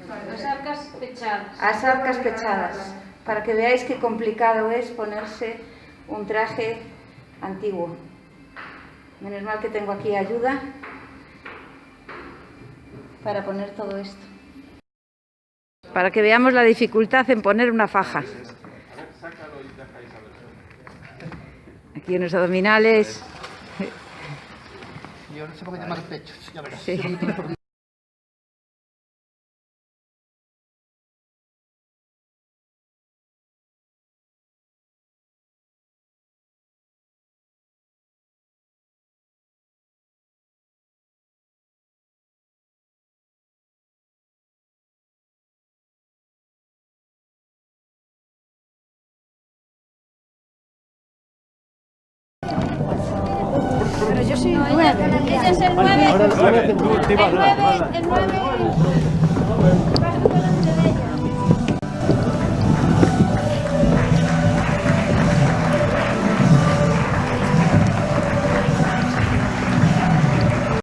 Las arcas pechadas. As arcas pechadas, para que veáis qué complicado es ponerse un traje antiguo. Menos mal que tengo aquí ayuda para poner todo esto. Para que veamos la dificultad en poner una faja. Aquí unos abdominales. Y ahora se puede llamar pechos, ya verás. Sí. Pero yo soy 9. Ella es el 9. El 9.